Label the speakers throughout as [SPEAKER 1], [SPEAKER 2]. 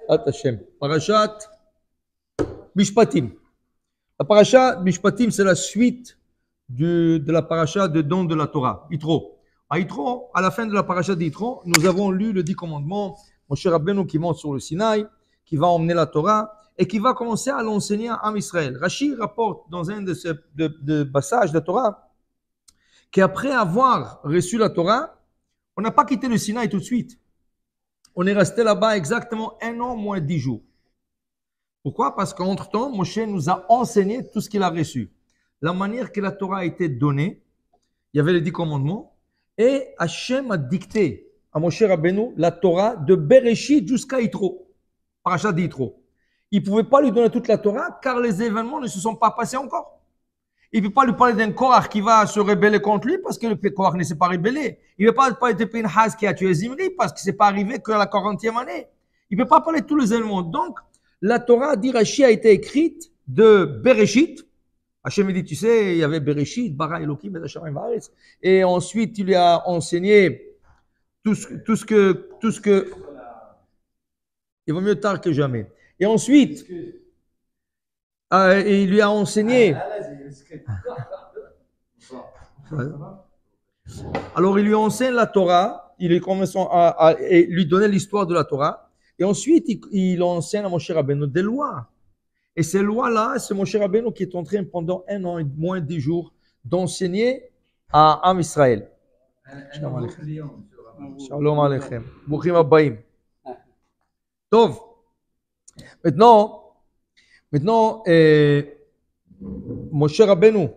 [SPEAKER 1] Hashem. Parashat Mishpatim. La parasha Mishpatim, c'est la suite de la parasha de don de la Torah, Yitro. À Yitro, à la fin de la parasha d'Yitro, nous avons lu le 10 commandements, Moshe Rabbeinu qui monte sur le Sinaï, qui va emmener la Torah et qui va commencer à l'enseigner à Israël. Rashi rapporte dans un de passages de la Torah qu'après avoir reçu la Torah, on n'a pas quitté le Sinaï tout de suite. On est resté là-bas exactement 1 an moins 10 jours. Pourquoi? Parce qu'entre-temps, Moshe nous a enseigné tout ce qu'il a reçu. La manière que la Torah a été donnée, il y avait les 10 commandements, et Hachem a dicté à Moshe Rabbeinu la Torah de Bereshit jusqu'à Yitro, parashat d'Yitro. Il ne pouvait pas lui donner toute la Torah car les événements ne se sont pas passés encore. Il ne peut pas lui parler d'un Korach qui va se rebeller contre lui parce que le Korach ne s'est pas rebellé. Il ne peut pas parler de Pinhas qui a tué Zimri parce que ce n'est pas arrivé que la 40e année. Il ne peut pas parler de tous les événements. Donc, la Torah d'Irachi a été écrite de Bereshit. Hachem dit, tu sais, il y avait Bereshit, Bara Elohim, et ensuite il lui a enseigné tout ce que, il vaut mieux tard que jamais. Et ensuite, il lui a enseigné. Alors, il lui enseigne la Torah, il lui commence à lui donner l'histoire de la Torah, et ensuite, il enseigne à Moshe Rabbeinu des lois. Et ces lois-là, c'est Moshe Rabbeinu qui est en train, pendant 1 an et moins 10 jours, d'enseigner à Am Israël. Shalom Aleichem. Brouchim Abbaim. Tov. Maintenant, Moshe Rabbeinu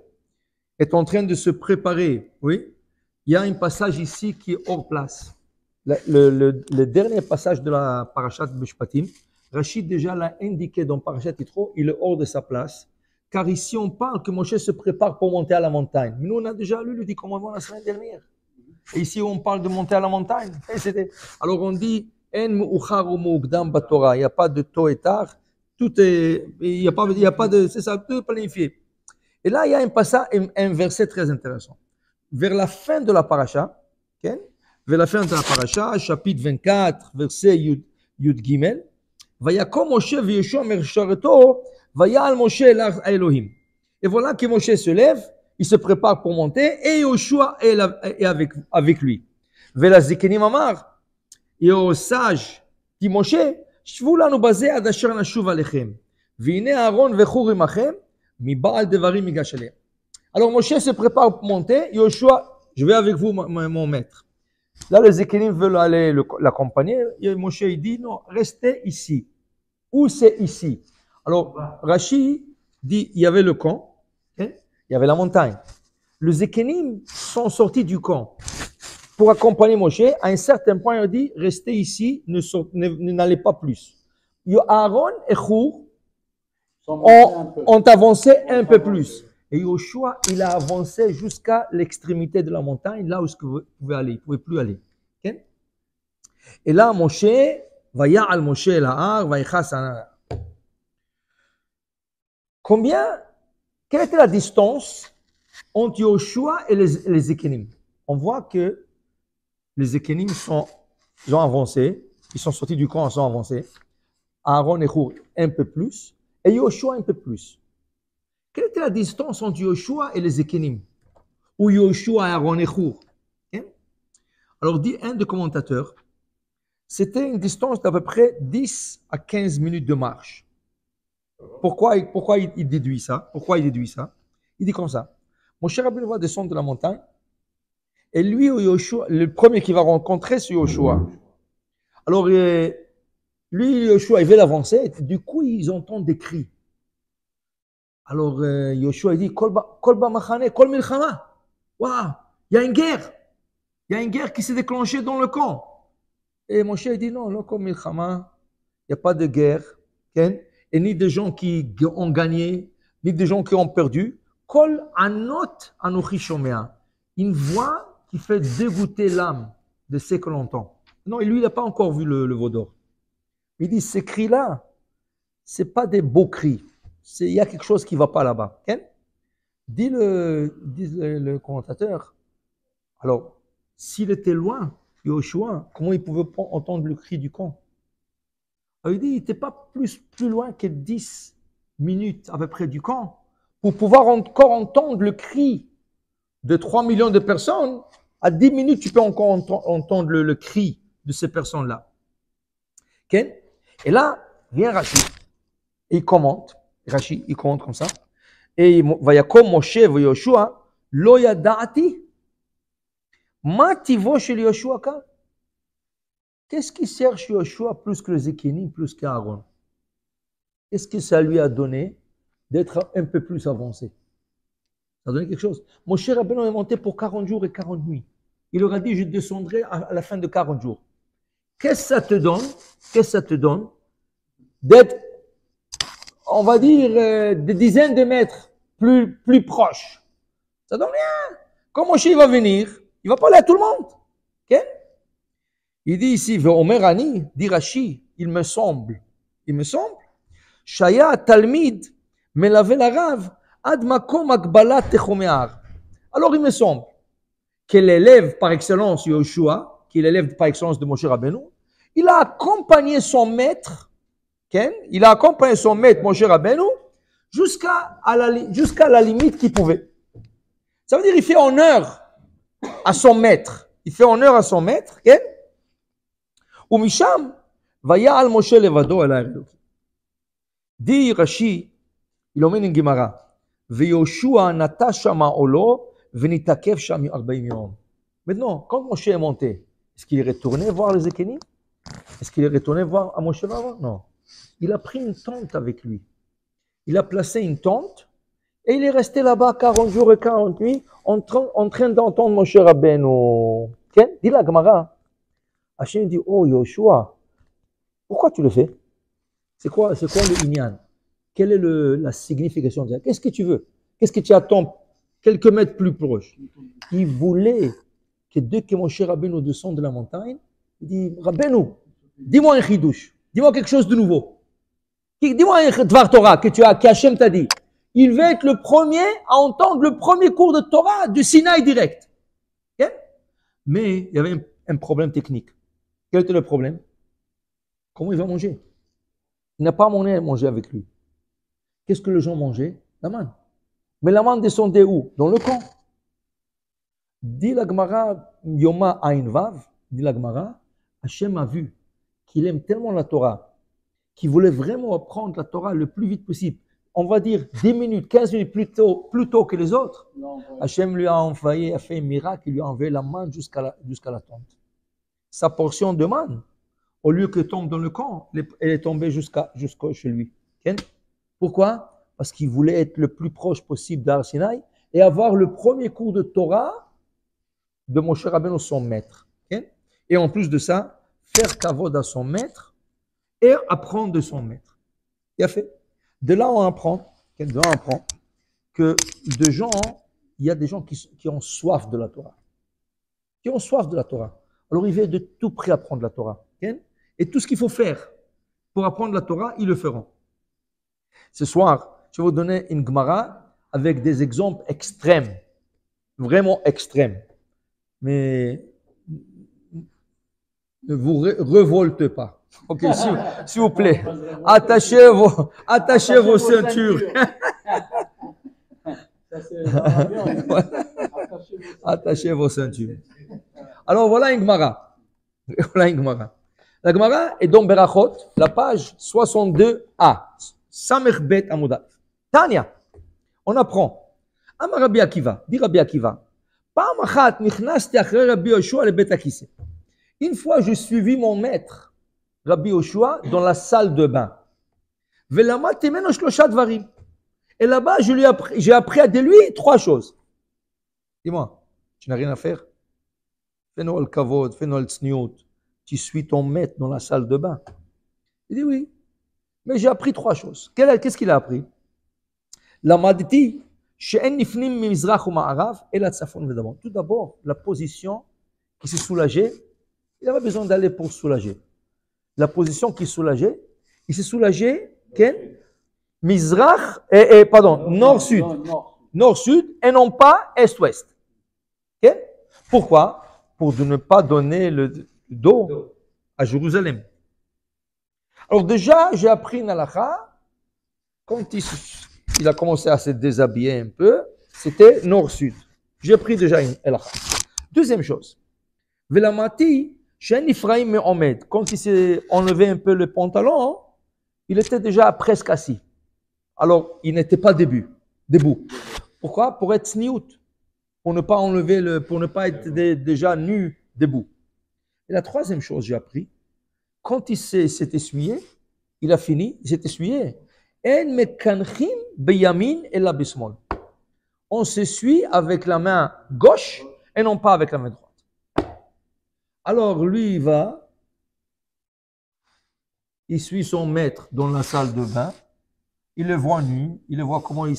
[SPEAKER 1] est en train de se préparer. Oui, il y a un passage ici qui est hors place. Le dernier passage de la parashat Mishpatim, Rachid déjà l'a indiqué dans parashat Yitro, il est hors de sa place, car ici on parle que Moshe se prépare pour monter à la montagne. Mais nous on a déjà lu le 10 commandements la semaine dernière. Et ici on parle de monter à la montagne. Alors on dit En mu'uchar ou mu'ukdam b'Torah. Il n'y a pas de tôt et tard. Tout est, il n'y a pas de, c'est ça, tout est planifié. Et là, il y a un passage, un verset très intéressant. Vers la fin de la paracha, okay? Vers la fin de la paracha, chapitre 24, verset Yud Gimel, Vayakom Moshe v'Yeshua mershareto, vayal Moshe el Elohim. Et voilà que Moshe se lève, il se prépare pour monter, et Yeshua est avec lui. Vela zikenim amar, et au sage dit Moshe, shvu lanu bazeh ad asher nashuv alechem, v'ine Aaron v'chur imachem, mi ba'al devarim migash aleh. Alors Moshe se prépare pour monter, Yeshua, je vais avec vous mon maître. Là, les Zékénim veulent aller l'accompagner. Et Moshe il dit non, restez ici. Où c'est ici? Alors Rashi dit il y avait le camp, hein? Il y avait la montagne. Les Zékénim sont sortis du camp pour accompagner Moshe. À un certain point, il dit restez ici, n'allez pas plus. Aaron et Hur ont avancé un peu plus. Et Yoshua, il a avancé jusqu'à l'extrémité de la montagne, là où vous pouvez aller. Il ne pouvait plus aller. Okay? Et là, Moshe, Vaya'al Moshe l'Ahar, Vayichas Anara. Quelle était la distance entre Yoshua et les Zékénim? On voit que les Zékénim ils ont avancé, ils sont sortis du camp, ils ont avancé. Aaron et Hur un peu plus, et Yoshua un peu plus. Quelle était la distance entre Yoshua et les Zékénim? Ou Yoshua et Aaron et Hur? Alors, dit un des commentateurs, c'était une distance d'à peu près 10 à 15 minutes de marche. Pourquoi il déduit ça? Il dit comme ça. Moshe Rabbeinu va descendre de la montagne, et lui, Yoshua, le premier qu'il va rencontrer, c'est Yoshua. Alors, lui, Yoshua, il veut l'avancer, du coup, ils entendent des cris. Alors, Yoshua, il dit, Kolba machane, kol milchama. Waouh, il y a une guerre. Il y a une guerre qui s'est déclenchée dans le camp. Et Moshe, il dit, non, kol milchama, il n'y a pas de guerre. Okay? Et ni des gens qui ont gagné, ni des gens qui ont perdu. Kol anot anochi shomea. Une voix qui fait dégoûter l'âme de ce que l'on entend. Non, lui, il n'a pas encore vu le veau d'or. Il dit, ces cris-là, ce n'est pas des beaux cris. Il y a quelque chose qui ne va pas là-bas. Okay? Dit le commentateur, alors, s'il était loin, Yoshua, comment il pouvait pas entendre le cri du camp? Alors il dit, il n'était pas plus loin que 10 minutes à peu près du camp pour pouvoir encore entendre le cri de 3 millions de personnes. À 10 minutes, tu peux encore entendre le cri de ces personnes-là. Okay? Et là, vient Rashi, et il commente. Rashi, il commente comme ça. Et Vayakom Moshe Yoshua, lo yada'ati, ma tivo shel Yoshua ka. Qu'est-ce qui cherche Yoshua plus que le Zékénim, plus qu'Aaron? Qu'est-ce que ça lui a donné d'être un peu plus avancé? Ça a donné quelque chose. Moshe Rabbeinu est monté pour 40 jours et 40 nuits. Il leur a dit, je descendrai à la fin de 40 jours. Qu'est-ce que ça te donne? Qu'est-ce que ça te donne d'être, on va dire, des dizaines de mètres plus proche? Ça donne rien. Quand Moshe va venir, il va parler à tout le monde. Okay? Il dit ici, Omer Ani, dit Rashi, il me semble, Shaya Talmid, Melave Larav, Ad Makom Akbalat Techomear. Alors il me semble que l'élève par excellence, Yoshua, qui est l'élève par excellence de Moshe Rabbeinu, il a accompagné son maître, okay? Il a accompagné son maître, Moshe Rabbeinu, jusqu'à la limite qu'il pouvait. Ça veut dire qu'il fait honneur à son maître. Il fait honneur à son maître, okay? Umisham, Vayal Moshe Levado el Elokim. Dit Rashi, il emmène une Gemara. Veyoshua natasha ma'olo venitakev sham 40 yom. Maintenant, quand Moshe est monté, est-ce qu'il est retourné voir les Zékénim? Est-ce qu'il est retourné voir à Moshe Rabbeinu? Non. Il a pris une tente avec lui. Il a placé une tente et il est resté là-bas 40 jours et 40 nuits en train d'entendre Moshe Rabbeinu. Okay? Dit la Gemara. Hachem dit, oh Yoshua, pourquoi tu le fais? C'est quoi le inyan? Quelle est la signification de ça? Qu'est-ce que tu veux? Qu'est-ce que tu attends quelques mètres plus proche? Il voulait que dès que Moshe Rabbeinu descend de la montagne, il dit, Rabbeinu, dis-moi un chidouche, dis-moi quelque chose de nouveau. Dis-moi un Dvar Torah qu'Hachem t'a dit. Il veut être le premier à entendre le premier cours de Torah du Sinaï direct. Okay? Mais il y avait un problème technique. Quel était le problème? Comment il va manger? Il n'a pas moyen de manger avec lui. Qu'est-ce que les gens mangeaient? La manne. Mais la manne descendait où? Dans le camp. Dit la Gemara, Yoma Ain Vav, dit la Gemara, Hachem a vu qu'il aime tellement la Torah, qu'il voulait vraiment apprendre la Torah le plus vite possible. On va dire 10 minutes, 15 minutes plus tôt que les autres. Hachem lui a fait un miracle, il lui a envoyé la manne jusqu'à la tente. Sa portion de manne, au lieu que tombe dans le camp, elle est tombée jusqu'à chez lui. Okay? Pourquoi? Parce qu'il voulait être le plus proche possible d'Ar Sinaï et avoir le premier cours de Torah de Moshe Rabbeinu, son maître. Okay? Et en plus de ça, faire kavod à son maître et apprendre de son maître. Il a fait. De là, on apprend que de gens, il y a des gens qui ont soif de la Torah. Qui ont soif de la Torah. Alors, ils veulent de tout près apprendre la Torah. Okay? Et tout ce qu'il faut faire pour apprendre la Torah, ils le feront. Ce soir, je vais vous donner une Gemara avec des exemples extrêmes. Vraiment extrêmes. Mais ne vous révoltez pas. Ok, s'il vous plaît. Attachez vos ceintures. Attachez vos ceintures. Alors voilà une Gemara. La Gemara est dans Berachot, la page 62a. Samech Bet Amouda. Tania, on apprend. Amar Rabbi Akiva, dit Rabbi Akiva. Pa'am achat nichnasti achre Rabbi Yoshua le Bet Akise. Une fois, j'ai suivi mon maître, Rabbi Yoshua, dans la salle de bain. Ve'lamadti meno shlosha dvarim. Et là-bas, j'ai appris de lui 3 choses. Dis-moi, tu n'as rien à faire? Fais-nous al kavod, fais-nous al tzniut. Tu suis ton maître dans la salle de bain. Il dit oui. Mais j'ai appris 3 choses. Qu'est-ce qu'il a appris? Lamadti she'en nifnim mimizrach u'ma'arav ela tzafon ve'damon. Tout d'abord, la position qui s'est soulagée. Il avait besoin d'aller pour soulager. La position qui soulageait, il s'est soulagé, Mizrach, nord-sud. Nord-sud et non pas est-ouest. Okay? Pourquoi? Pour ne pas donner le dos à Jérusalem. Alors déjà, j'ai appris une halakha, quand il a commencé à se déshabiller un peu, c'était nord-sud. J'ai appris déjà une halakha. Deuxième chose, Velamati, chez Ephraim Mehomed, quand il s'est enlevé un peu le pantalon, il était déjà presque assis. Alors, il n'était pas debout. Pourquoi? Pour être sniout, pour ne pas enlever pour ne pas être déjà nu debout. Et la troisième chose, j'ai appris, quand il s'est essuyé, il a fini, il s'est essuyé. En mekanchim beyamin et la bismol. On s'essuie avec la main gauche et non pas avec la main droite. Alors lui, il suit son maître dans la salle de bain, il le voit nu, il le voit comment il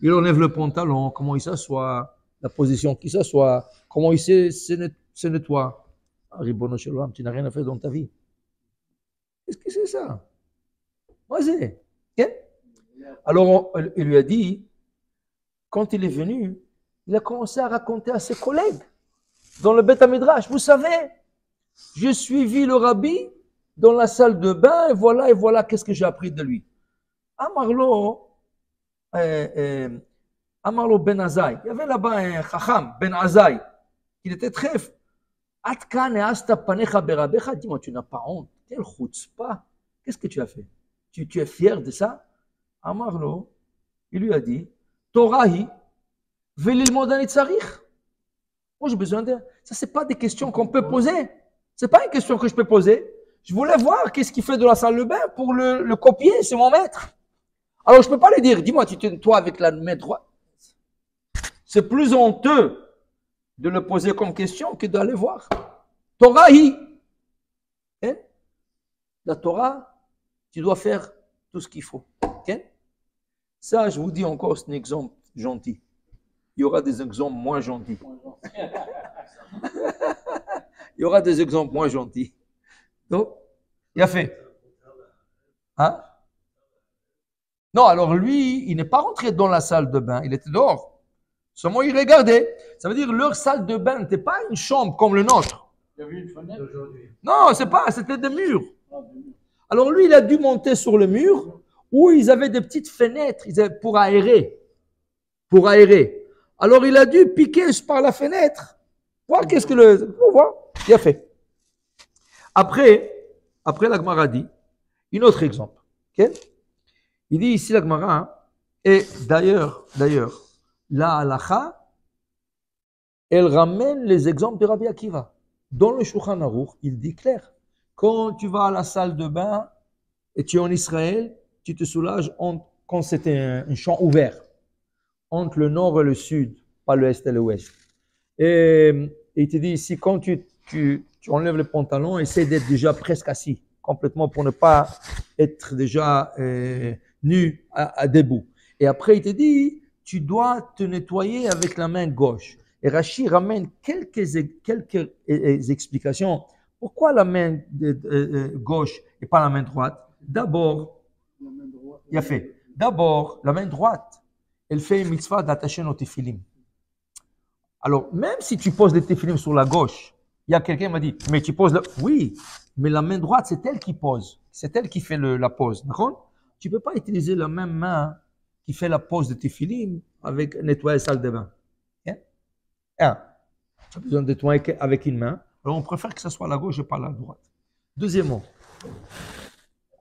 [SPEAKER 1] enlève le pantalon, comment il s'assoit, la position qu'il s'assoit, comment il se nettoie. Ah, Ribono Shalom, tu n'as rien à faire dans ta vie. Qu'est-ce que c'est ça? Vas-y. Alors, il lui a dit, quand il est venu, il a commencé à raconter à ses collègues dans le Beth Midrash. Vous savez, j'ai suivi le rabbi dans la salle de bain et voilà qu'est-ce que j'ai appris de lui. Amarlo Ben Azaï. Il y avait là-bas un chacham, Ben Azaï. Il était très... Dis-moi, tu n'as pas honte. Quel chutzpah. Qu'est-ce que tu as fait? Tu es fier de ça? Amarlo, il lui a dit, Torahi, velil modani tsarich. Moi, j'ai besoin de... Ça, c'est pas des questions qu'on peut poser. C'est pas une question que je peux poser. Je voulais voir qu'est-ce qu'il fait de la salle de bain pour le copier, c'est mon maître. Alors, je peux pas lui dire, dis-moi, tu te nettoies avec la main droite. C'est plus honteux de le poser comme question que d'aller voir. Torahi. Hein? La Torah, tu dois faire tout ce qu'il faut. Okay? Ça, je vous dis encore, c'est un exemple gentil. Il y aura des exemples moins gentils. Il y aura des exemples moins gentils. Donc, il a fait. Hein? Non, alors lui, il n'est pas rentré dans la salle de bain, il était dehors. Seulement, il regardait. Ça veut dire leur salle de bain n'était pas une chambre comme le nôtre.
[SPEAKER 2] Il y avait une fenêtre aujourd'hui.
[SPEAKER 1] Non, c'était des murs. Alors lui, il a dû monter sur le mur où ils avaient des petites fenêtres pour aérer. Pour aérer. Alors il a dû piquer par la fenêtre. Voir qu'est-ce que le... Pour voir. Il a fait. Après la Gemara dit, un autre exemple. Okay? Il dit ici la Gemara, et d'ailleurs, la halacha, elle ramène les exemples de Rabbi Akiva. Dans le Shulchan Aruch, il dit clair, quand tu vas à la salle de bain et tu es en Israël, tu te soulages quand c'était un champ ouvert, entre le nord et le sud, pas l'est et l'ouest. Et il te dit ici, quand tu enlèves le pantalon, essaie d'être déjà presque assis, complètement pour ne pas être déjà nu à debout. Et après, il te dit, tu dois te nettoyer avec la main gauche. Et Rashi ramène quelques explications. Pourquoi la main gauche et pas la main droite? D'abord, il a fait. D'abord, la main droite, elle fait une mitzvah d'attacher nos téphilim. Alors, même si tu poses les téphilim sur la gauche, il y a quelqu'un qui m'a dit, mais tu poses Oui, mais la main droite, c'est elle qui pose. C'est elle qui fait la pose. D'accord? Tu ne peux pas utiliser la même main qui fait la pose de téphilim avec nettoyer la salle de bain. Tu as besoin de nettoyer avec une main. Alors, on préfère que ce soit la gauche et pas la droite. Deuxièmement,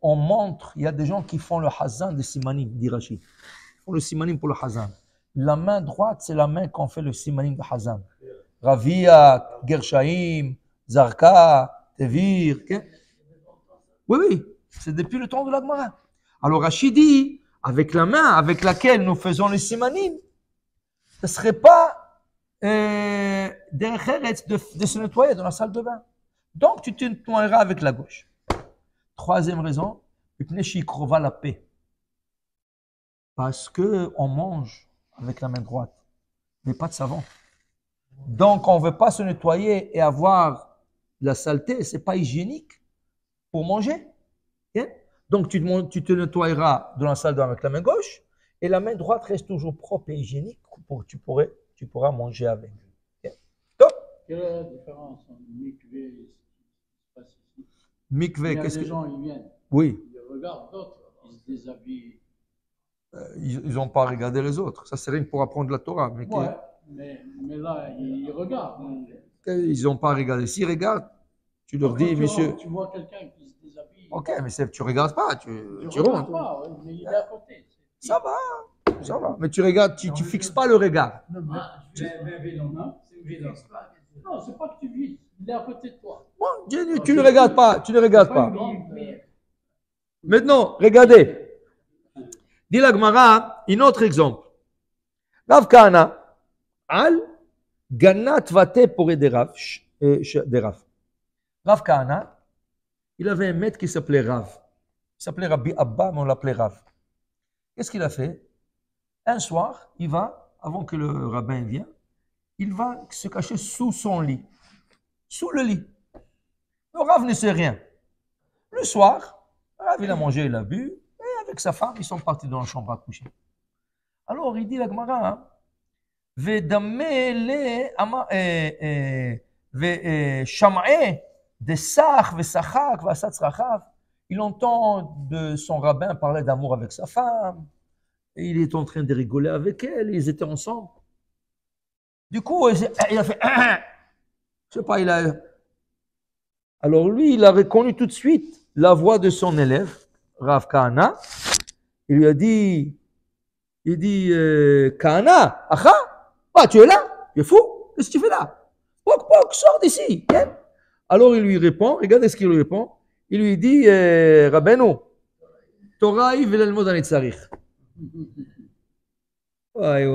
[SPEAKER 1] on montre, il y a des gens qui font le hazan de simanim, dit Rashi. Ils font le simanim pour le hazan. La main droite, c'est la main qu'on fait le simanim de hazan. Ravia, Gershaim, Zarka, Tevir. Okay? Oui, c'est depuis le temps de la Gemara. Alors Rashi dit, avec la main avec laquelle nous faisons le simanim, ce ne serait pas de se nettoyer dans la salle de bain. Donc tu te nettoieras avec la gauche. Troisième raison, la paix. Parce qu'on mange avec la main droite, mais pas de savon. Donc on ne veut pas se nettoyer et avoir la saleté, ce n'est pas hygiénique pour manger. Okay? Donc tu te nettoieras dans la salle de bain avec la main gauche et la main droite reste toujours propre et hygiénique pour que tu pourras manger avec. Okay?
[SPEAKER 2] Quelle est la différence entre mikvé et ce qui se passe ici?
[SPEAKER 1] Mikveh,
[SPEAKER 2] Il y a
[SPEAKER 1] qu'est-ce
[SPEAKER 2] des
[SPEAKER 1] que...
[SPEAKER 2] gens, ils viennent,
[SPEAKER 1] Oui,
[SPEAKER 2] ils regardent d'autres, ils se déshabillent.
[SPEAKER 1] ils n'ont pas regardé les autres. Ça, c'est rien que pour apprendre la Torah. Mais
[SPEAKER 2] Ouais, mais là, ils regardent.
[SPEAKER 1] ils n'ont pas regardé. S'ils regardent, tu leur
[SPEAKER 2] Quand
[SPEAKER 1] dis,
[SPEAKER 2] tu
[SPEAKER 1] monsieur,
[SPEAKER 2] rentres, tu vois quelqu'un qui se déshabille.
[SPEAKER 1] ok, mais tu ne regardes pas, tu
[SPEAKER 2] Tu regardes
[SPEAKER 1] rentres.
[SPEAKER 2] pas, ouais, mais il est à côté.
[SPEAKER 1] Ça va. Mais tu regardes, tu ne fixes pas le regard.
[SPEAKER 2] C'est non, c'est pas que tu vis, il est à côté de toi.
[SPEAKER 1] Bon, tu ne regardes pas, tu ne regardes pas. Maintenant, regardez. Dit la Gemara, un autre exemple. Rav Kahana, al ganat vate pour des Rav. Rav Kahana, il avait un maître qui s'appelait Rav. Il s'appelait Rabbi Abba, mais on l'appelait Rav. Qu'est-ce qu'il a fait? Un soir, il va, avant que le rabbin vienne, il va se cacher sous son lit. Sous le lit. Le Rav ne sait rien. Le soir, Rav, il a mangé, il a bu, et avec sa femme, ils sont partis dans la chambre à coucher. Alors, il dit la Gemara, il entend de son rabbin parler d'amour avec sa femme, et il est en train de rigoler avec elle, ils étaient ensemble. Du coup, il a fait, je sais pas, alors lui, il a reconnu tout de suite la voix de son élève, Rav Kahana. Il lui a dit, Kahana, Acha, tu es là? Tu es fou? Qu'est-ce que tu fais là? Pok, sors d'ici. Alors il lui répond, regardez ce qu'il lui répond. Il lui dit, Rabbeinu, Torah il veut le mot dans tzarich. Ouais.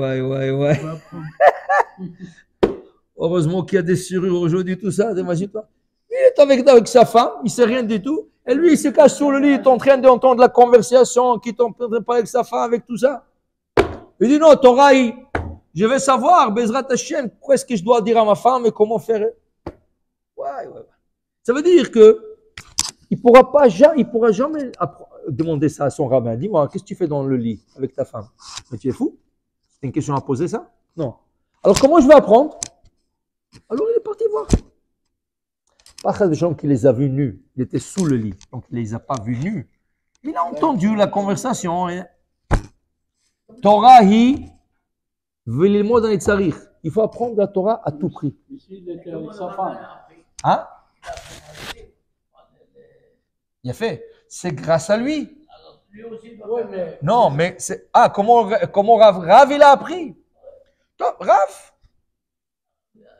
[SPEAKER 1] Heureusement qu'il y a des serrures aujourd'hui, tout ça, imagine-toi. Il est avec sa femme, il ne sait rien du tout. Et lui, il se cache sous le lit, il est en train d'entendre la conversation, qui est en train de parler avec sa femme, avec tout ça. Il dit non, Torah, je vais savoir, Bezrat Hashem, qu'est-ce que je dois dire à ma femme et comment faire. Ouais. Ça veut dire que il pourra jamais demander ça à son rabbin. Dis-moi, qu'est-ce que tu fais dans le lit avec ta femme? Mais tu es fou? C'est une question à poser, ça? Non. Alors, comment je vais apprendre? Alors, il est parti voir. Pas des gens qui les a vus nus. Il était sous le lit, donc il ne les a pas vus nus. Il a entendu la conversation. Torah, il faut apprendre la Torah à tout prix.
[SPEAKER 2] Ici, il était avec sa femme.
[SPEAKER 1] Hein? Il a fait. C'est grâce à lui. Non, mais c'est... Ah, comment Rav il a appris? Rav,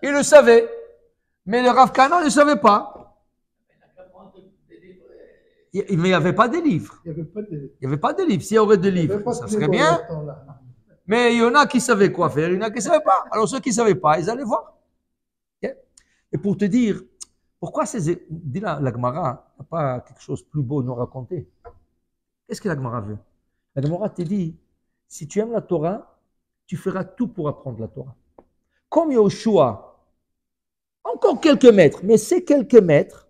[SPEAKER 1] il le savait. Mais le Rav Kahana ne le savait pas. Mais il n'y avait pas de livres. Il n'y avait pas de livres. S'il y aurait des livres, ça serait bien. Mais il y en a qui savaient quoi faire, il y en a qui ne savaient pas. Alors ceux qui ne savaient pas, ils allaient voir. Et pour te dire, pourquoi dis la Gemara n'a pas quelque chose de plus beau à nous raconter? Qu'est-ce que la Gemara veut? La Gemara te dit, si tu aimes la Torah, tu feras tout pour apprendre la Torah. Comme Yoshua, encore quelques mètres, mais ces quelques mètres,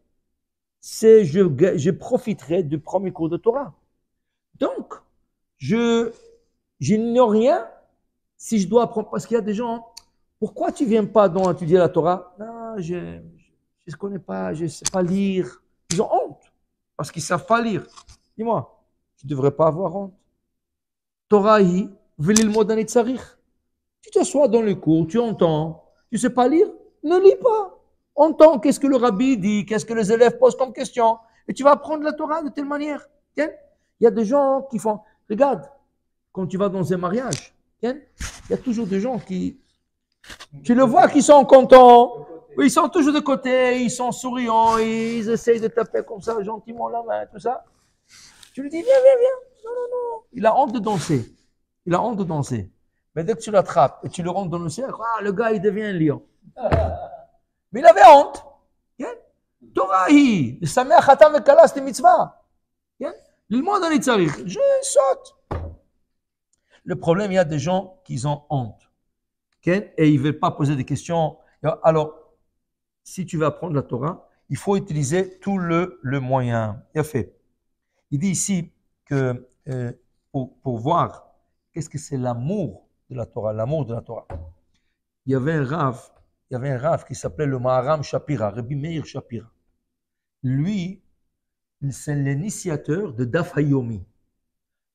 [SPEAKER 1] je profiterai du premier cours de Torah. Donc, je n'ignore rien si je dois apprendre. Parce qu'il y a des gens, pourquoi tu ne viens pas donc étudier la Torah? Non, je ne connais pas, je ne sais pas lire. Ils ont honte parce qu'ils ne savent pas lire. Dis-moi, tu ne devrais pas avoir honte. Torah, velil modan tzarich. Tu t'assois dans le cours, tu entends, tu ne sais pas lire, ne lis pas. Entends qu'est-ce que le rabbi dit, qu'est-ce que les élèves posent comme question. Et tu vas apprendre la Torah de telle manière. Il y a des gens qui font, regarde, quand tu vas dans un mariage, il y a toujours des gens qui, tu le vois, qui sont contents. Oui, ils sont toujours de côté, ils sont souriants, ils essayent de taper comme ça, gentiment la main, tout ça. Tu lui dis, viens. Non. Il a honte de danser. Mais dès que tu l'attrapes et tu le rentres dans le cercle, le gars, il devient un lion. Mais il avait honte. Torah, sameach hatam vekala, c'était mitzvah. L'ilmod ani tzarich. Je saute. Le problème, il y a des gens qui ont honte. Et ils ne veulent pas poser des questions. Alors, si tu veux apprendre la Torah, il faut utiliser tout le moyen. Il dit ici que pour voir qu'est-ce que c'est l'amour de la Torah, Il y avait un Rav qui s'appelait le Maharam Shapira, Rabbi Meir Shapira. Lui, c'est l'initiateur de Daf Hayomi,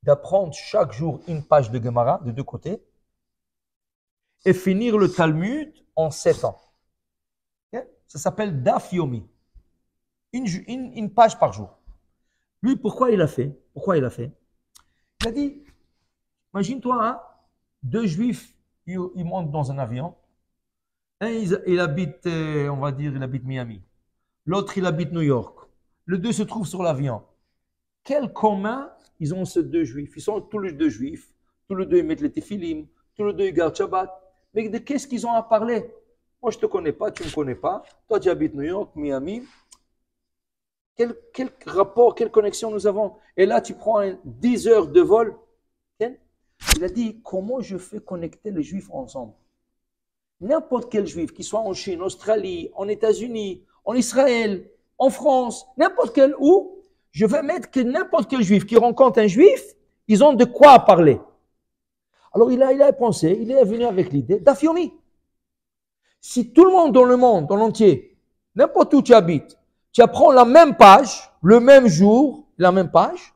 [SPEAKER 1] d'apprendre chaque jour une page de Gemara de deux côtés et finir le Talmud en 7 ans. Okay? Ça s'appelle Daf Yomi. Une page par jour. Lui, pourquoi il a fait? Il a dit, imagine-toi, hein, deux juifs, ils montent dans un avion. Un, il habite, on va dire, il habite Miami. L'autre, il habite New York. Les deux se trouvent sur l'avion. Quel commun ils ont ces deux juifs? Ils sont tous les deux juifs. Tous les deux, ils mettent les téphilim. Tous les deux, ils gardent Shabbat. Mais de qu'est-ce qu'ils ont à parler? Moi, je ne te connais pas, tu ne me connais pas. Toi, tu habites New York, Miami. Quel rapport, quelle connexion nous avons? Et là, tu prends 10 heures de vol. Il a dit, comment je fais connecter les juifs ensemble? N'importe quel juif, qu'il soit en Chine, en Australie, en États-Unis, en Israël, en France, n'importe quel où, je vais mettre que n'importe quel juif qui rencontre un juif, ils ont de quoi parler. Alors il a pensé, il est venu avec l'idée Daf Yomi. Si tout le monde dans le monde, en entier, n'importe où tu habites, tu apprends la même page, le même jour, la même page,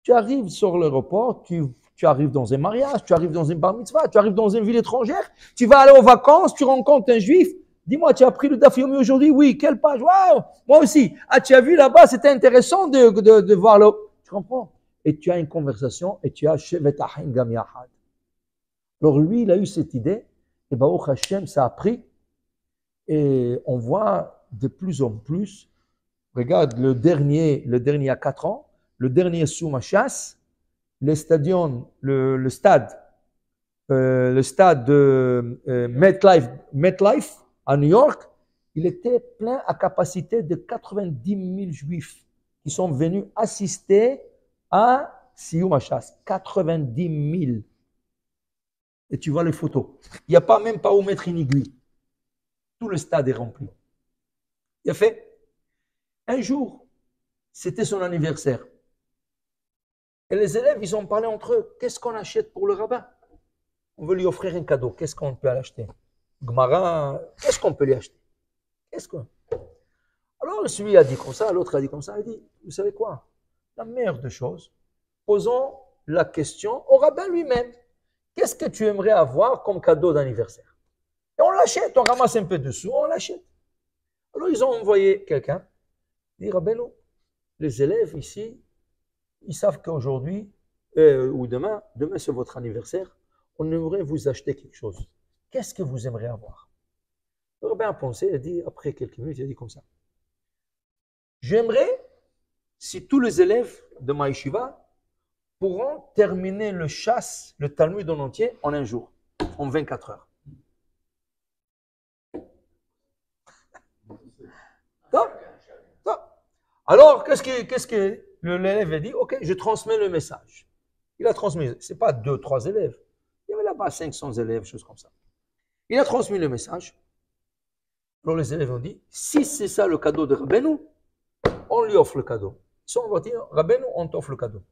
[SPEAKER 1] tu arrives sur l'aéroport, tu arrives dans un mariage, tu arrives dans une bar mitzvah, tu arrives dans une ville étrangère, tu vas aller aux vacances, tu rencontres un juif. Dis-moi, tu as pris le Daf Yomi aujourd'hui? Oui, quelle page? Waouh! Moi aussi. Ah, tu as vu là-bas, c'était intéressant de voir là. Tu comprends? Et tu as une conversation et tu as Shevet Ahin Gam Yahad. Alors lui, il a eu cette idée, et Baruch Hashem, ça a pris, et on voit de plus en plus, regarde le dernier à 4 ans, le dernier Soumachas, le stade de MetLife à New York, il était plein à capacité de 90 000 juifs qui sont venus assister à Siyum Hashas. 90 000. Et tu vois les photos. Il n'y a pas même pas où mettre une aiguille. Tout le stade est rempli. Il a fait. Un jour, c'était son anniversaire. Et les élèves, ils ont parlé entre eux. Qu'est-ce qu'on achète pour le rabbin? On veut lui offrir un cadeau. Qu'est-ce qu'on peut l'acheter? Gemara, qu'est-ce qu'on peut lui acheter? Alors, celui a dit comme ça, l'autre a dit comme ça. Il a dit, vous savez quoi? La meilleure des choses, posons la question au rabbin lui-même. Qu'est-ce que tu aimerais avoir comme cadeau d'anniversaire? Et on l'achète, on ramasse un peu de sous, on l'achète. Alors, ils ont envoyé quelqu'un. Il dit, Rabbeinu, les élèves ici, ils savent qu'aujourd'hui, ou demain c'est votre anniversaire, on aimerait vous acheter quelque chose. Qu'est-ce que vous aimeriez avoir? Le rabbin a pensé, il a dit, après quelques minutes, il a dit comme ça. J'aimerais, si tous les élèves de ma yeshiva pourront terminer le Talmud en entier en un jour, en 24 heures. Alors, qu'est-ce que l'élève a dit? Ok, je transmets le message. Il a transmis, ce n'est pas 2, 3 élèves. Il y avait là-bas 500 élèves, choses comme ça. Il a transmis le message. Alors les élèves ont dit, si c'est ça le cadeau de Rabbeinu, on lui offre le cadeau. Ils sont venus dire, Rabbeinu, on t'offre le cadeau.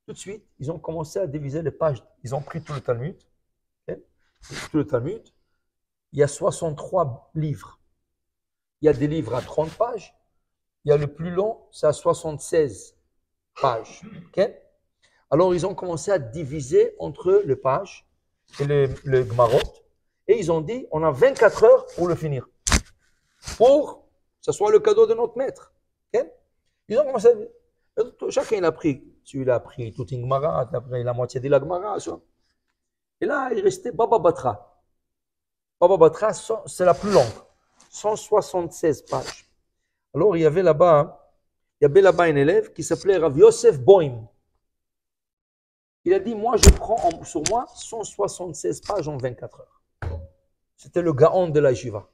[SPEAKER 1] Tout de suite, ils ont commencé à diviser les pages. Ils ont pris tout le Talmud. Okay? Tout le Talmud. Il y a 63 livres. Il y a des livres à 30 pages. Il y a le plus long, c'est à 76 pages. Okay? Alors, ils ont commencé à diviser entre les pages et le Gemarot. Et ils ont dit, on a 24 heures pour le finir. Pour que ce soit le cadeau de notre maître. Okay? Ils ont commencé à... Chacun il a pris. Celui-là a pris toute une Gemara, il a pris la moitié de la Gemara. Et là, il restait Baba Batra. Baba Batra, c'est la plus longue. 176 pages. Alors, il y avait là-bas un élève qui s'appelait Rav Yosef Boim. Il a dit, moi, je prends sur moi 176 pages en 24 heures. C'était le Gaon de la Jiva.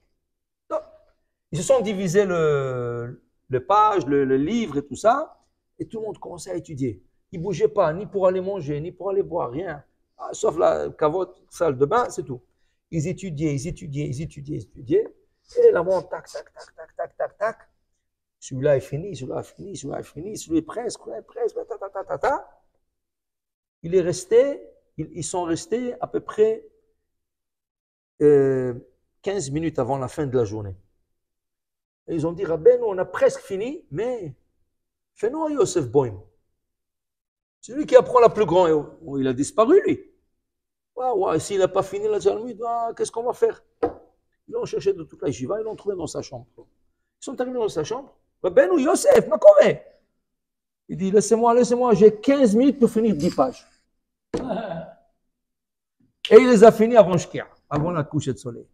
[SPEAKER 1] Ils se sont divisés le page, le livre et tout ça, et tout le monde commençait à étudier. Ils ne bougeaient pas, ni pour aller manger, ni pour aller boire, rien. Sauf la cavotte, salle de bain, c'est tout. Ils étudiaient. Et la montre, tac. Celui-là est fini, celui-là est presque. Ils sont restés à peu près 15 minutes avant la fin de la journée. Et ils ont dit, Rabbeinu, on a presque fini, mais fait non, Yosef Boim. Celui qui apprend la plus grande, il a disparu, lui. S'il n'a pas fini la Talmud, qu'est-ce qu'on va faire? Ils l'ont cherché de toute la Yeshiva, ils l'ont trouvé dans sa chambre. Ils sont arrivés dans sa chambre. Benou, Yosef, Makome. Il dit, laissez-moi, j'ai 15 minutes pour finir 10 pages. Et il les a finis avant Shkia, avant la couche de soleil.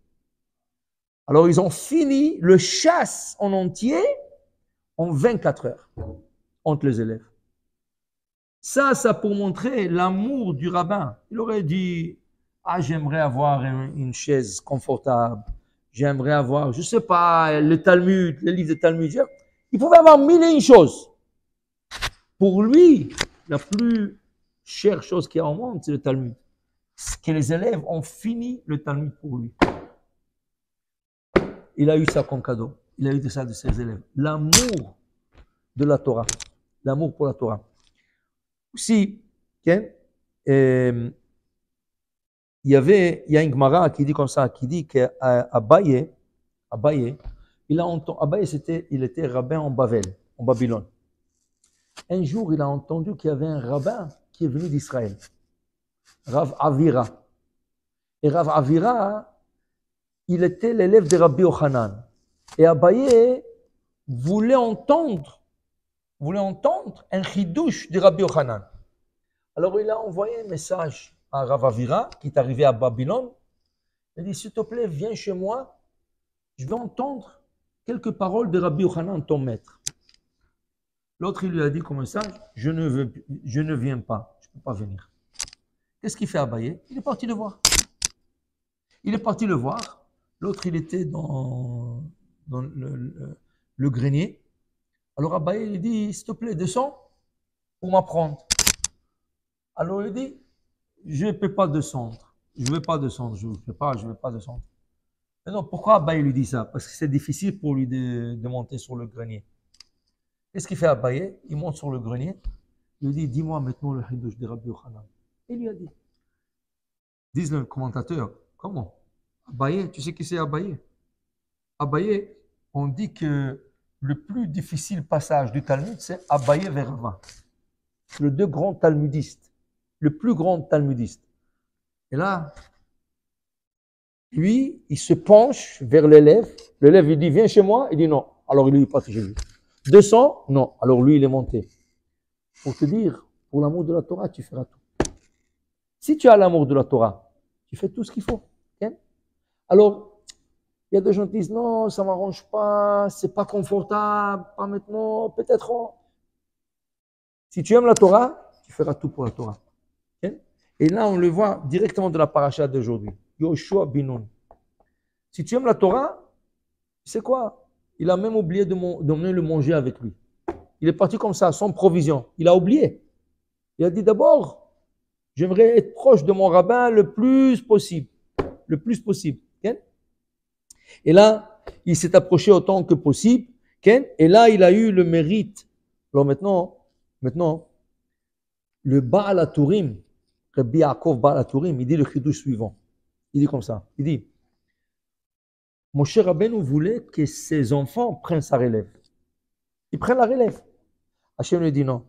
[SPEAKER 1] Alors, ils ont fini le chasse en entier en 24 heures entre les élèves. Ça pour montrer l'amour du rabbin. Il aurait dit, j'aimerais avoir une chaise confortable. J'aimerais avoir, je sais pas, le Talmud, les livres de Talmud. Il pouvait avoir mille et une choses. Pour lui, la plus chère chose qu'il y a au monde, c'est le Talmud. Que les élèves ont fini le Talmud pour lui. Il a eu ça comme cadeau. Il a eu ça de ses élèves. L'amour de la Torah. L'amour pour la Torah. Aussi, il y a une Gemara qui dit comme ça, qui dit qu'Abaye, il était rabbin en Babylone. Un jour, il a entendu qu'il y avait un rabbin qui est venu d'Israël, Rav Avira. Et Rav Avira, il était l'élève de Rabbi Yochanan. Et Abaye voulait entendre un chidouche de Rabbi Yochanan. Alors, il a envoyé un message à Rav Avira, qui est arrivé à Babylone. Il a dit, s'il te plaît, viens chez moi, je vais entendre quelques paroles de Rabbi Yochanan, ton maître. L'autre, il lui a dit comme message, je ne viens pas, je ne peux pas venir. Qu'est-ce qu'il fait Abaye? Il est parti le voir. L'autre, il était dans le grenier. Alors Abaye, il dit, s'il te plaît, descends pour m'apprendre. Alors il dit, je ne peux pas descendre. Je ne vais pas descendre. Mais non, pourquoi Abaye lui dit ça? Parce que c'est difficile pour lui de monter sur le grenier. Qu'est-ce qu'il fait Abaye? Il monte sur le grenier. Il lui dit, dis-moi maintenant le Hidush de Rabbi Yochanan. Il lui a dit. Disent le commentateur, comment? Abaye, tu sais qui c'est Abaye? Abaye, on dit que le plus difficile passage du Talmud, c'est Abaye vers Rava. Le deux grands talmudistes. Le plus grand talmudiste. Et là, lui, il se penche vers l'élève. L'élève, il dit, viens chez moi. Il dit non. Alors, il lui passe chez lui. 200? Non. Alors, lui, il est monté. Pour te dire, pour l'amour de la Torah, tu feras tout. Si tu as l'amour de la Torah, tu fais tout ce qu'il faut. Okay? Alors, il y a des gens qui disent, non, ça ne m'arrange pas, c'est pas confortable, pas maintenant, peut-être. Si tu aimes la Torah, tu feras tout pour la Torah. Okay? Et là, on le voit directement de la paracha d'aujourd'hui. Yoshua bin Nun. Si tu aimes la Torah, tu sais quoi? Il a même oublié d'emmener le manger avec lui. Il est parti comme ça, sans provision. Il a oublié. Il a dit d'abord, j'aimerais être proche de mon rabbin le plus possible. Le plus possible. Okay? Et là, il s'est approché autant que possible. Okay? Et là, il a eu le mérite. Alors maintenant, le Baal HaTurim, Rabbi Yaakov Baal HaTurim, il dit le chidouche suivant. Il dit comme ça. Il dit, Moshe Rabbeinu voulait que ses enfants prennent sa relève. Ils prennent la relève. Hachem lui dit non.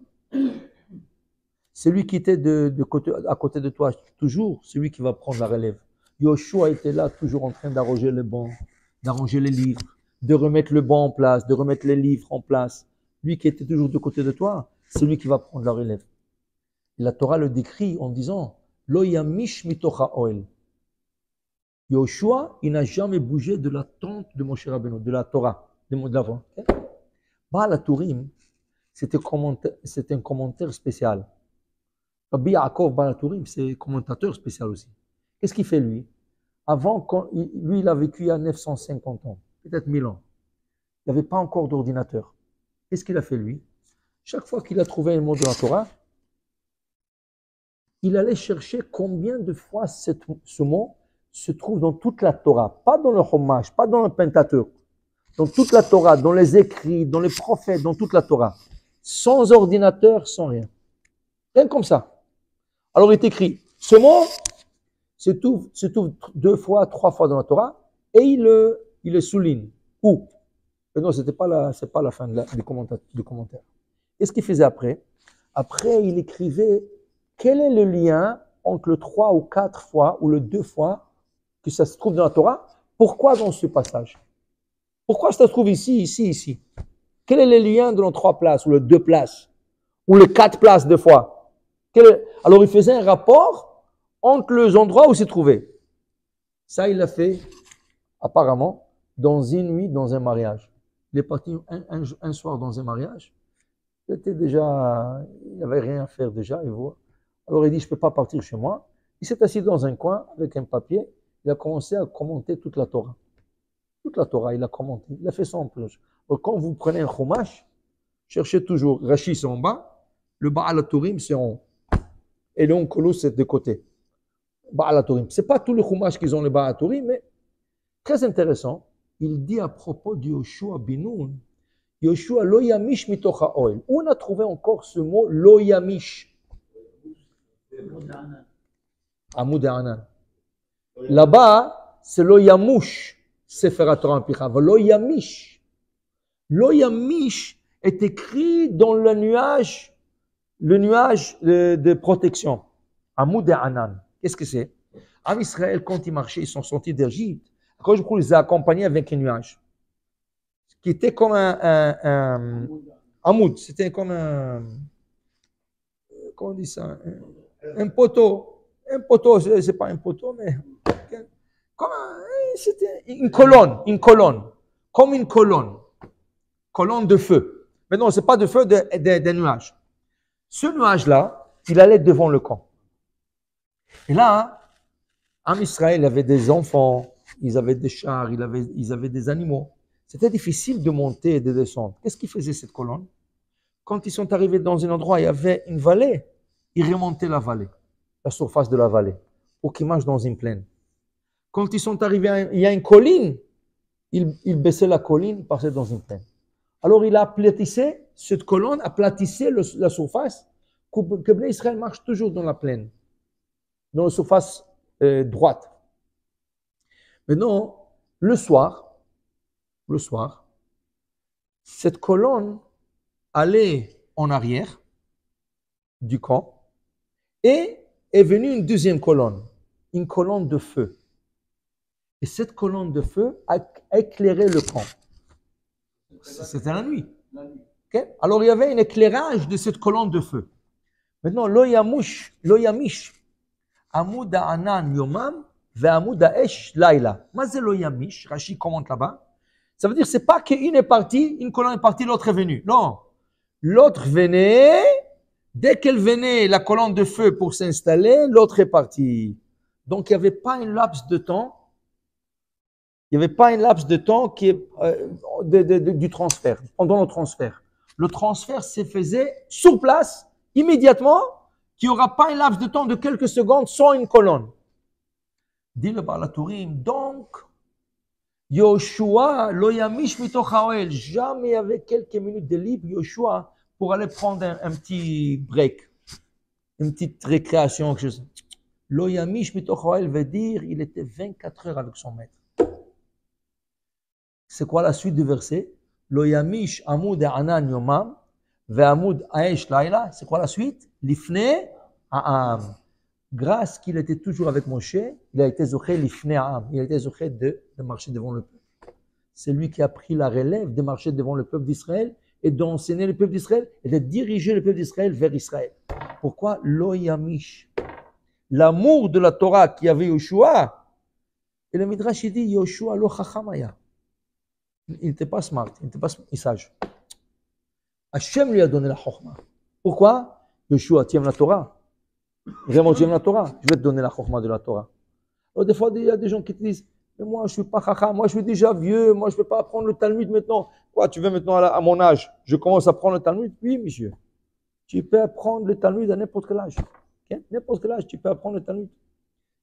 [SPEAKER 1] Celui qui était à côté de toi, toujours, celui qui va prendre la relève. Yoshua était là, toujours en train d'arranger le banc, d'arranger les livres, de remettre le banc en place, de remettre les livres en place. Lui qui était toujours de côté de toi, c'est lui qui va prendre la relève. Et la Torah le décrit en disant, Lo yamish mitocha oel. Yoshua, il n'a jamais bougé de la tente de Moshe Rabbeinu, de la Torah, de la voix. Baal HaTurim, c'était un commentaire spécial. Rabbi Yaakov Baal HaTurim, c'est un commentateur spécial aussi. Qu'est-ce qu'il fait lui? Avant, lui, il a vécu il y a 950 ans, peut-être 1000 ans. Il n'y avait pas encore d'ordinateur. Qu'est-ce qu'il a fait lui? Chaque fois qu'il a trouvé un mot de la Torah, il allait chercher combien de fois ce mot se trouve dans toute la Torah, pas dans le Chumash, pas dans le Pentateuch, dans toute la Torah, dans les écrits, dans les prophètes, dans toute la Torah, sans ordinateur, sans rien. Rien comme ça. Alors il est écrit, ce mot se trouve 2 fois, 3 fois dans la Torah, et il le souligne. Où? Non, c'est pas la fin du commentaire. Qu'est-ce qu'il faisait après? Après, il écrivait quel est le lien entre le 3 ou 4 fois ou le 2 fois que ça se trouve dans la Torah. Pourquoi dans ce passage? Pourquoi ça se trouve ici, ici, ici? Quel est le lien de nos 3 places ou le 2 places ou les 4 places de fois? Alors, il faisait un rapport entre les endroits où c'est trouvé. Ça, il l'a fait apparemment dans une nuit, dans un mariage. Il est parti un soir dans un mariage. Il était déjà, il n'avait rien à faire déjà, il voit. Alors il dit, je ne peux pas partir chez moi. Il s'est assis dans un coin avec un papier. Il a commencé à commenter toute la Torah. Toute la Torah, il a commenté. Il a fait son plonge. Donc quand vous prenez un chumash, cherchez toujours, Rashi c'est en bas, le Baal HaTurim c'est en haut. Et le Onkelos c'est de côté. Baal HaTurim. Ce n'est pas tous les chumash qui ont le Baal HaTurim, mais très intéressant. Il dit à propos de Yoshua Binoun, Yoshua lo yamish mitoch ha'oel. Où on a trouvé encore ce mot lo yamish? Amoud Anan. Là-bas, c'est lo yamush, Sefer Torah Picha, lo yamish. Lo yamish est écrit dans le nuage de protection. Amoud Anan. Qu'est-ce que c'est? En Israël, quand ils marchaient, ils sont sortis d'Égypte. Quand je crois qu'ils les ont accompagnés avec un nuage. Qui était comme un amoud, c'était comme un, comment on dit ça, un poteau, c'est pas un poteau, mais comme c'était une colonne, comme une colonne de feu. Mais non, c'est pas de feu, des nuages. Ce nuage-là, il allait devant le camp. Et là, en Israël, il y avait des enfants, ils avaient des chars, ils avaient des animaux. C'était difficile de monter et de descendre. Qu'est-ce qui faisait cette colonne? Quand ils sont arrivés dans un endroit, il y avait une vallée, ils remontaient la vallée, la surface de la vallée, pour qu'ils marchent dans une plaine. Quand ils sont arrivés, il y a une colline, ils baissaient la colline, ils passaient dans une plaine. Alors il a aplatissé, cette colonne aplatissait la surface, que Bnei Israël marche toujours dans la plaine, dans la surface droite. Maintenant, le soir, cette colonne allait en arrière du camp et est venue une deuxième colonne, une colonne de feu. Et cette colonne de feu a éclairé le camp. C'était la nuit. Okay? Alors il y avait un éclairage de cette colonne de feu. Maintenant, lo yamish, amud ha'anan yomam ve'amud ha'esh laila. Mazé lo yamish, Rashi commente là-bas. Ça veut dire, c'est pas qu'une est partie, une colonne est partie, l'autre est venue. Non. L'autre venait, dès qu'elle venait, la colonne de feu pour s'installer, l'autre est partie. Donc, il n'y avait pas un laps de temps. Il n'y avait pas un laps de temps qui est, du transfert, pendant le transfert. Le transfert se faisait sur place, immédiatement, qu'il n'y aura pas un laps de temps de quelques secondes sans une colonne. Dit le Baal HaTurim, donc, Yoshua, lo yamish mitoch ha'oel. Jamais il y avait quelques minutes de libre, Yoshua, pour aller prendre un petit break, une petite récréation, quelque chose. Lo yamish mitoch ha'oel veut dire, il était 24 heures avec son maître. C'est quoi la suite du verset? Lo yamish amud ha'anan yomam, ve'amud ha'esh laila. C'est quoi la suite? Lifne ha'am. Grâce qu'il était toujours avec Moshe, il a été zoché l'ifnei ha'am. Il a été zoché de marcher devant le peuple. C'est lui qui a pris la relève de marcher devant le peuple d'Israël et d'enseigner le peuple d'Israël et de diriger le peuple d'Israël vers Israël. Pourquoi? Lo yamish. L'amour de la Torah qui avait Yoshua. Et le Midrash dit Yoshua lo chachamaya. Il n'était pas smart, il n'était pas sage. Hachem lui a donné la chokhma. Pourquoi? Yoshua, tu aimes la Torah? Vraiment, tu aimes la Torah? Je vais te donner la chokhma de la Torah. Alors, des fois, il y a des gens qui te disent, mais moi, je ne suis pas chacham, moi, je suis déjà vieux, moi, je ne peux pas apprendre le Talmud maintenant. Quoi, tu veux maintenant à mon âge? Je commence à apprendre le Talmud? Oui, monsieur. Tu peux apprendre le Talmud à n'importe quel âge. Okay? N'importe quel âge, tu peux apprendre le Talmud.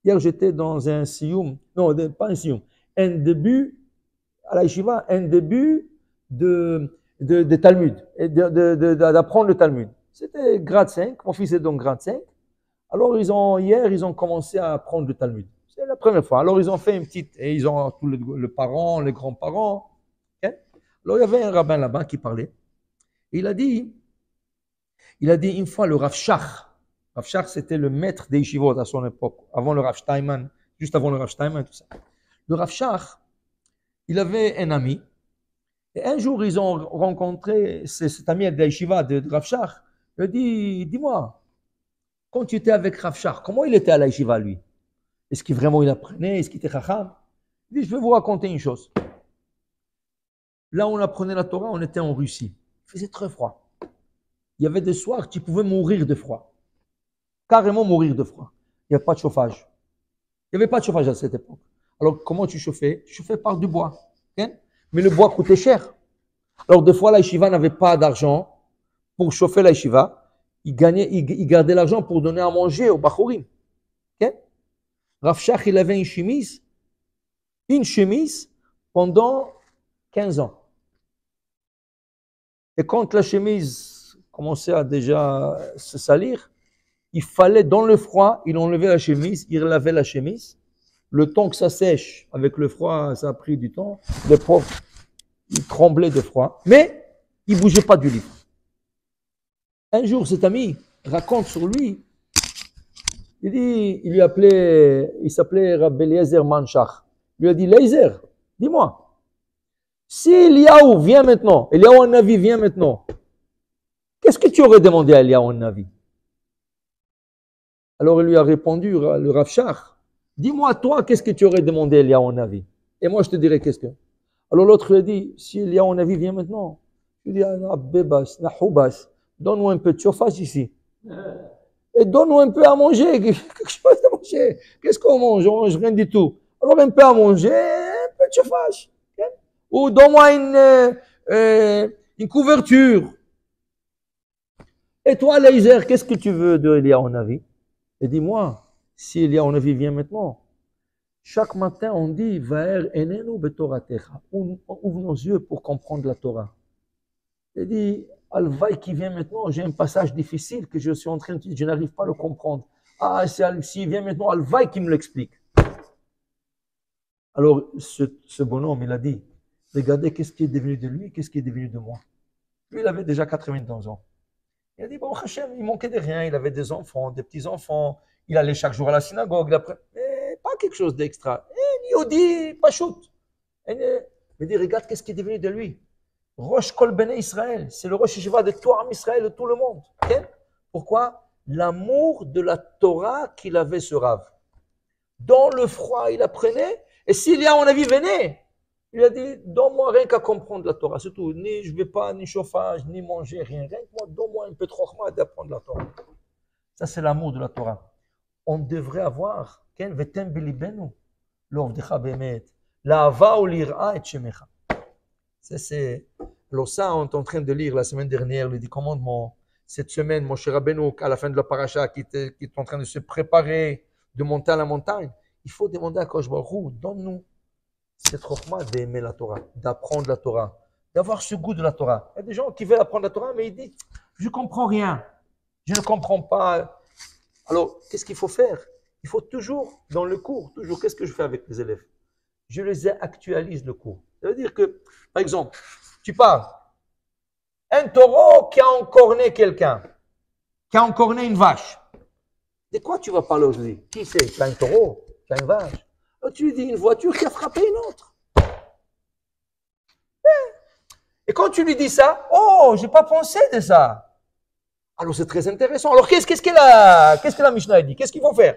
[SPEAKER 1] Hier, j'étais dans un siyum, non, pas un siyum, un début, à la yeshiva, un début de Talmud, d'apprendre le Talmud. C'était grade 5, mon fils est donc grade 5. Alors, hier, ils ont commencé à apprendre le Talmud. C'est la première fois. Alors, ils ont fait une petite, et ils ont tous les parents, les grands-parents. Okay? Alors, il y avait un rabbin là-bas qui parlait. Il a dit, Il a dit une fois le Rav Shach. Rav Shach, c'était le maître des yeshivot à son époque, avant le Rav Steinman, juste avant le Rav Steinman, tout ça. Le Rav Shach, il avait un ami, et un jour, ils ont rencontré cet ami de la yeshiva de Rav Shach. Il a dit, dis-moi, quand tu étais avec Rav Shach, comment il était à la yeshiva, lui? Est-ce qu'il vraiment il apprenait? Est-ce qu'il était chacham? Il dit, je vais vous raconter une chose. Là où on apprenait la Torah, on était en Russie. Il faisait très froid. Il y avait des soirs, tu pouvais mourir de froid. Carrément mourir de froid. Il n'y avait pas de chauffage. Il n'y avait pas de chauffage à cette époque. Alors, comment tu chauffais? Tu chauffais par du bois. Okay? Mais le bois coûtait cher. Alors, des fois, la yeshiva n'avait pas d'argent pour chauffer la yeshiva. Il gardait l'argent pour donner à manger aux bachorim. Okay? Rav Shach, il avait une chemise pendant 15 ans. Et quand la chemise commençait à déjà se salir, il fallait, dans le froid, il enlevait la chemise, il lavait la chemise. Le temps que ça sèche, avec le froid, ça a pris du temps. Le pauvre, il tremblait de froid, mais il ne bougeait pas du lit. Un jour, cet ami raconte sur lui, il dit, il s'appelait Rabbi Eliezer Manshach. Il lui a dit, Eliezer, dis-moi, si Eliyahu vient maintenant, Eliyahu Hanavi vient maintenant, qu'est-ce que tu aurais demandé à Eliyahu Hanavi? Alors il lui a répondu, le Rav Shach, dis-moi toi, qu'est-ce que tu aurais demandé à Eliyahu Hanavi? Et moi je te dirai qu'est-ce que. Alors l'autre lui a dit, si Eliyahu Hanavi vient maintenant, je lui dis, Nahoubas, donne-nous un peu de chauffage ici. Et donne-nous un peu à manger, quelque chose à manger. Qu'est-ce qu'on mange? On mange rien du tout. Alors un peu à manger, un peu de chauffage. Okay? Ou donne-moi une couverture. Et toi, Eliezer, qu'est-ce que tu veux de Eliyahu Hanavi? Et dis-moi, si Eliyahu Hanavi vient maintenant, chaque matin on dit, Va'er enenu betoratecha. Ouvre nos yeux pour comprendre la Torah. Il dit, Alvaï qui vient maintenant, j'ai un passage difficile que je suis en train de dire, je n'arrive pas à le comprendre. Ah, s'il vient maintenant, Alvaï qui me l'explique. Alors, ce bonhomme, il a dit, regardez qu'est-ce qui est devenu de lui, qu'est-ce qui est devenu de moi. Lui, il avait déjà 92 ans. Il a dit, bon, Hachem, il manquait de rien, il avait des enfants, des petits-enfants, il allait chaque jour à la synagogue, mais pas quelque chose d'extra. Ni Yodi, pas shoot. Il dit, regarde qu'est-ce qui est devenu de lui. Rosh Kol Bnei Israël, c'est le Rosh Yeshiva de tout Am Israël, de tout le monde. Okay? Pourquoi? L'amour de la Torah qu'il avait ce Rav. Dans le froid, il apprenait, et s'il y a, on a vu, venez. Il a dit, donne-moi rien qu'à comprendre la Torah, c'est tout. Ni je ne vais pas, ni chauffage, ni manger, rien. Rien que moi, donne-moi un peu de chokhmah d'apprendre la Torah. Ça, c'est l'amour de la Torah. On devrait avoir, ken vetem belibenu, l'ovdecha bemet, l'ahava ou l'ira et shemecha. Alors ça, on est en train de lire la semaine dernière les 10 commandements. Cette semaine, Moshe Rabbeinu, à la fin de la paracha, qui est en train de se préparer, de monter à la montagne, il faut demander à Kosh Baruch Hu, donne-nous cette chokhmah d'aimer la Torah, d'apprendre la Torah, d'avoir ce goût de la Torah. Il y a des gens qui veulent apprendre la Torah, mais ils disent, je ne comprends rien, je ne comprends pas. Alors, qu'est-ce qu'il faut faire? Il faut toujours, dans le cours, toujours, qu'est-ce que je fais avec les élèves? Je les actualise le cours. Ça veut dire que, par exemple, tu parles, un taureau qui a encorné quelqu'un, qui a encorné une vache. De quoi tu vas parler aujourd'hui? Qui c'est? Tu as un taureau, tu as une vache. Alors tu lui dis une voiture qui a frappé une autre. Et quand tu lui dis ça, oh, j'ai pas pensé de ça. Alors c'est très intéressant. Alors qu'est-ce que la Mishnah dit? Qu'est-ce qu'il faut faire?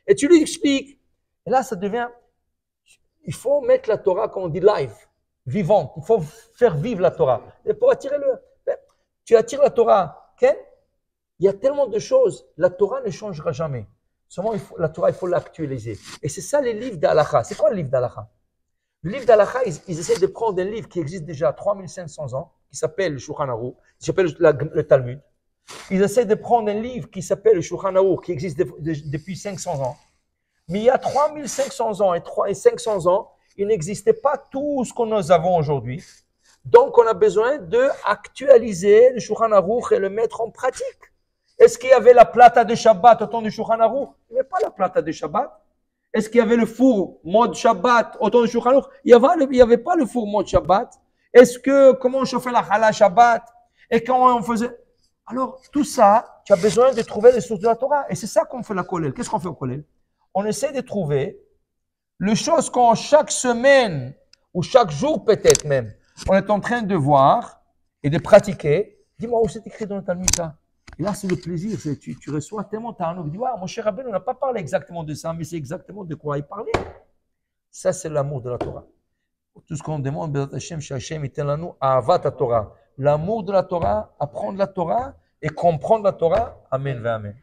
[SPEAKER 1] Et tu lui expliques. Et là, ça devient, il faut mettre la Torah, comme on dit, live, vivante. Il faut faire vivre la Torah. Et pour attirer tu attires la Torah. Il y a tellement de choses. La Torah ne changera jamais. Seulement, la Torah, il faut l'actualiser. Et c'est ça les livres d'Halakha. C'est quoi le livre d'Halakha? Le livre d'Halakha, ils essaient de prendre un livre qui existe déjà 3500 ans, qui s'appelle le Shulchan Aruch, qui s'appelle le Talmud. Ils essaient de prendre un livre qui s'appelle le Shulchan Aruch, qui existe depuis 500 ans. Mais il y a 3500 ans et 500 ans, il n'existait pas tout ce que nous avons aujourd'hui. Donc, on a besoin d'actualiser le Shulchan Aruch et le mettre en pratique. Est-ce qu'il y avait la plata de Shabbat au temps du Shulchan Aruch? Il n'y avait pas la plata de Shabbat. Est-ce qu'il y avait le four mode Shabbat au temps du Shulchan Aruch? Il n'y avait pas le four mode Shabbat. Comment on chauffait la challah Shabbat? Et comment on faisait? Alors, tout ça, tu as besoin de trouver les sources de la Torah. Et c'est ça qu'on fait la Kollel. Qu'est-ce qu'on fait au Kollel? On essaie de trouver les choses qu'on, chaque semaine, ou chaque jour peut-être même, on est en train de voir et de pratiquer. Dis-moi où c'est écrit dans le Talmud ça. Et là, c'est le plaisir. Tu reçois tellement ta tu dis, mon cher Rabbeinu, on n'a pas parlé exactement de ça, mais c'est exactement de quoi il parlait. Ça, c'est l'amour de la Torah. Tout ce qu'on demande, Bezat Hashem, chez Hashem, Iten Ahavat Torah. L'amour de la Torah, apprendre la Torah et comprendre la Torah. Amen, Amen.